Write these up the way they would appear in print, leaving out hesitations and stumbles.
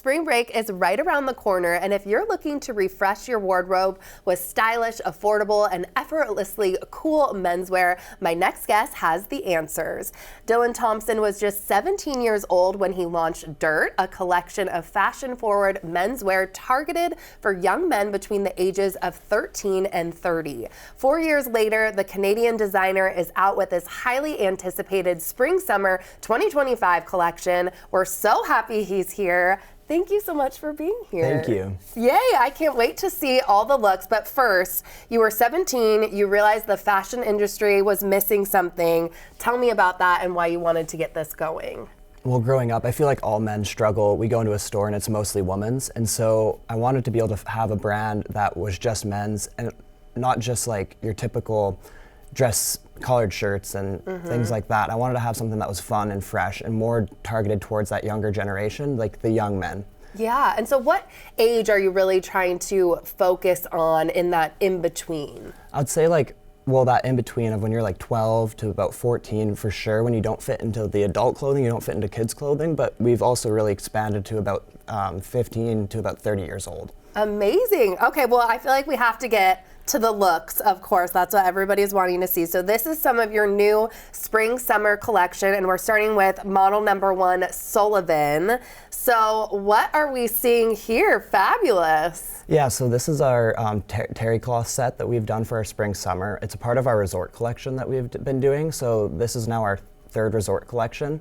spring break is right around the corner, and if you're looking to refresh your wardrobe with stylish, affordable, and effortlessly cool menswear, my next guest has the answers. Dylan Thompson was just 17 years old when he launched d.R.T, a collection of fashion-forward menswear targeted for young men between the ages of 13 and 30. 4 years later, the Canadian designer is out with his highly anticipated Spring-Summer 2025 collection. We're so happy he's here. Thank you so much for being here. Thank you. Yay, I can't wait to see all the looks. But first, you were 17, you realized the fashion industry was missing something. Tell me about that and why you wanted to get this going. Well, growing up, I feel like all men struggle. We go into a store and it's mostly women's. And so I wanted to be able to have a brand that was just men's and not just like your typical dress collared shirts and things like that. I wanted to have something that was fun and fresh and more targeted towards that younger generation, like the young men. Yeah, and so what age are you really trying to focus on in that in-between? I'd say like, well, that in-between of when you're like 12 to about 14 for sure, when you don't fit into the adult clothing, you don't fit into kids' clothing, but we've also really expanded to about 15 to about 30 years old. Amazing. Okay, well, I feel like we have to get to the looks, of course. That's what everybody's wanting to see. So this is some of your new spring-summer collection, and we're starting with model number 1, Sullivan. So what are we seeing here? Fabulous. Yeah, so this is our terry cloth set that we've done for our spring-summer. It's a part of our resort collection that we've been doing. So this is now our 3rd resort collection.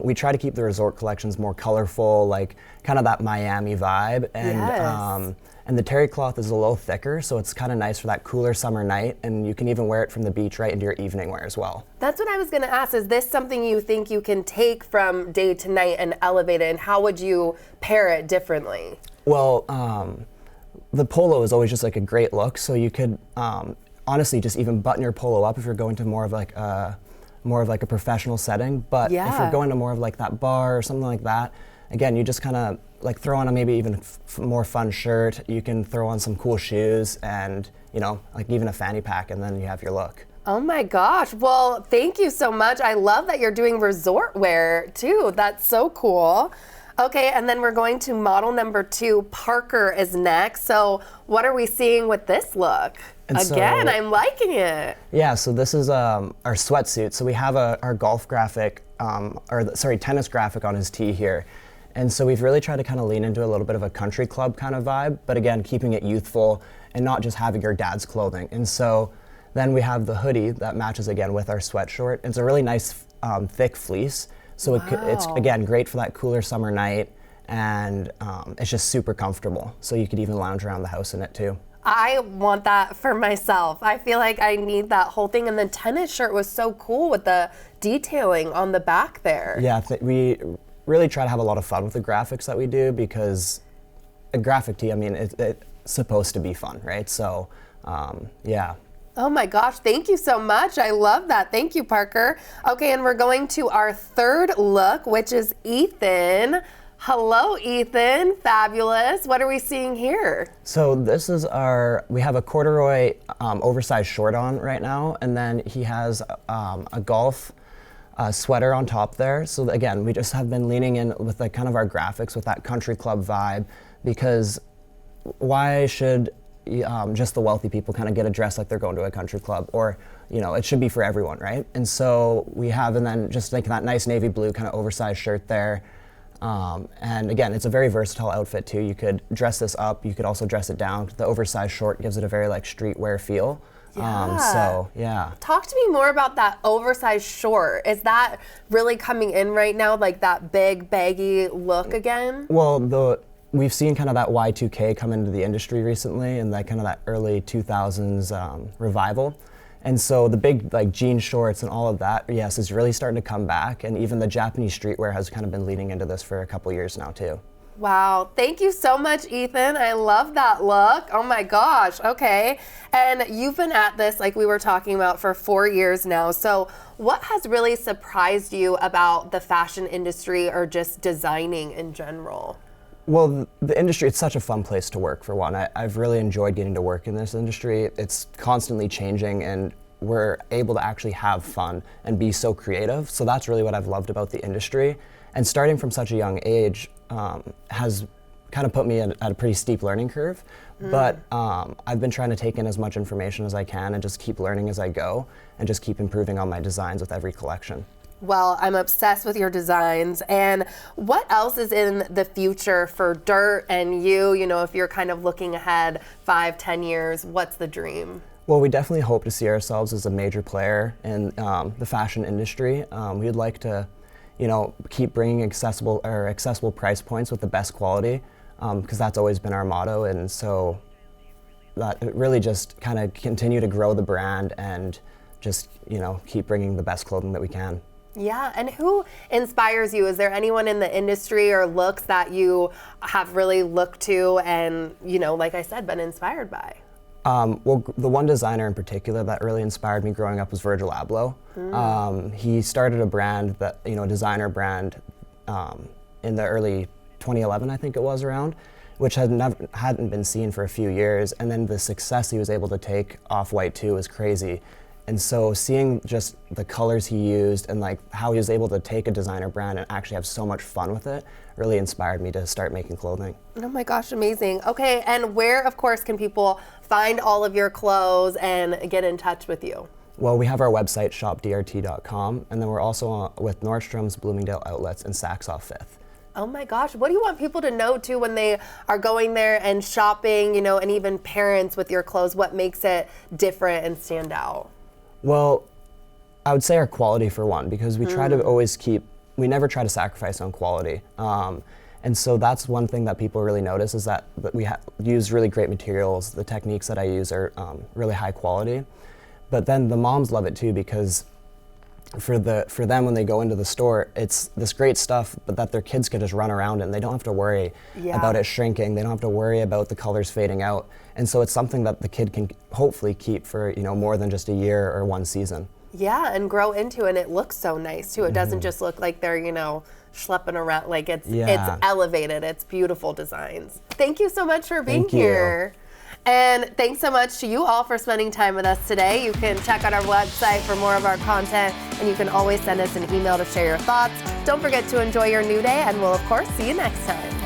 We try to keep the resort collections more colorful, like kind of that Miami vibe. And yes. And the terry cloth is a little thicker, so it's kind of nice for that cooler summer night, and you can even wear it from the beach right into your evening wear as well. That's what I was gonna ask. Is this something you think you can take from day to night and elevate it, and how would you pair it differently? Well, the polo is always just like a great look, so you could honestly just even button your polo up if you're going to more of like a professional setting. But if you're going to more of like that bar or something like that, again, you just kind of like throw on a maybe even more fun shirt. You can throw on some cool shoes and, you know, like even a fanny pack, and then you have your look. Oh my gosh. Well, thank you so much. I love that you're doing resort wear too. That's so cool. Okay, and then we're going to model number 2. Parker is next. So what are we seeing with this look? And again, I'm liking it. Yeah, so this is our sweatsuit. So we have our golf graphic, tennis graphic on his tee here. And so we've really tried to kind of lean into a little bit of a country club kind of vibe, but again, keeping it youthful and not just having your dad's clothing. And so then we have the hoodie that matches again with our sweat short. It's a really nice thick fleece. So it's, again, great for that cooler summer night, and it's just super comfortable. So you could even lounge around the house in it too. I want that for myself. I feel like I need that whole thing. And the tennis shirt was so cool with the detailing on the back there. Yeah, we really try to have a lot of fun with the graphics that we do, because a graphic tee, I mean, it's supposed to be fun, right? So, yeah. Oh my gosh, thank you so much. I love that. Thank you, Parker. Okay, and we're going to our 3rd look, which is Ethan. Hello, Ethan. Fabulous. What are we seeing here? So this is we have a corduroy oversized short on right now, and then he has a golf sweater on top there. So again, we just have been leaning in with like kind of our graphics with that country club vibe, because why should just the wealthy people kind of get a dress like they're going to a country club? Or, you know, it should be for everyone, right? And so we have, and then just like that nice navy blue kind of oversized shirt there. And again, it's a very versatile outfit too. You could dress this up, you could also dress it down. The oversized short gives it a very like streetwear feel. So yeah. Talk to me more about that oversized short. Is that really coming in right now, like that big baggy look again? Well, we've seen kind of that Y2K come into the industry recently, and that kind of that early 2000s revival. And so the big like jean shorts and all of that, yes, is really starting to come back. And even the Japanese streetwear has kind of been leading into this for a couple years now too. Wow, thank you so much, Ethan. I love that look. Oh my gosh, okay. And you've been at this, like we were talking about, for 4 years now. So what has really surprised you about the fashion industry or just designing in general? Well, the industry, it's such a fun place to work, for one. I've really enjoyed getting to work in this industry. It's constantly changing, and we're able to actually have fun and be so creative. So that's really what I've loved about the industry. And starting from such a young age, has kind of put me at a pretty steep learning curve. But I've been trying to take in as much information as I can and just keep learning as I go and just keep improving on my designs with every collection. Well, I'm obsessed with your designs. And what else is in the future for d.RT and you? You know, if you're kind of looking ahead 5-10 years, what's the dream? Well, we definitely hope to see ourselves as a major player in the fashion industry. We'd like to, you know, keep bringing accessible price points with the best quality, because that's always been our motto. And so that really just kind of continue to grow the brand and just, you know, keep bringing the best clothing that we can. Yeah, and who inspires you? Is there anyone in the industry or looks that you have really looked to and, you know, like I said, been inspired by? Well, the one designer in particular that really inspired me growing up was Virgil Abloh. He started a brand that, you know, a designer brand in the early 2011, I think it was around, which hadn't been seen for a few years. And then the success he was able to take Off-White too was crazy. And so seeing just the colors he used and like how he was able to take a designer brand and actually have so much fun with it really inspired me to start making clothing. Oh my gosh, amazing. Okay, and where, of course, can people find all of your clothes and get in touch with you? Well, we have our website, shop.d.RT.com, and then we're also with Nordstrom's, Bloomingdale Outlets, and Saks off 5th. Oh my gosh, what do you want people to know too when they are going there and shopping, you know, and even parents with your clothes? What makes it different and stand out? Well, I would say our quality for one, because we try to always we never try to sacrifice on quality. And so that's one thing that people really notice is that we use really great materials. The techniques that I use are really high quality. But then the moms love it too, because for them when they go into the store, it's this great stuff, but that their kids can just run around in. They don't have to worry about it shrinking. They don't have to worry about the colors fading out. And so it's something that the kid can hopefully keep for, you know, more than just a year or one season. Yeah, and grow into it. And it looks so nice too. It doesn't just look like they're, you know, schlepping around. Like it's elevated. It's beautiful designs. Thank you so much for being here. And thanks so much to you all for spending time with us today. You can check out our website for more of our content, and you can always send us an email to share your thoughts. Don't forget to enjoy your new day, and we'll of course see you next time.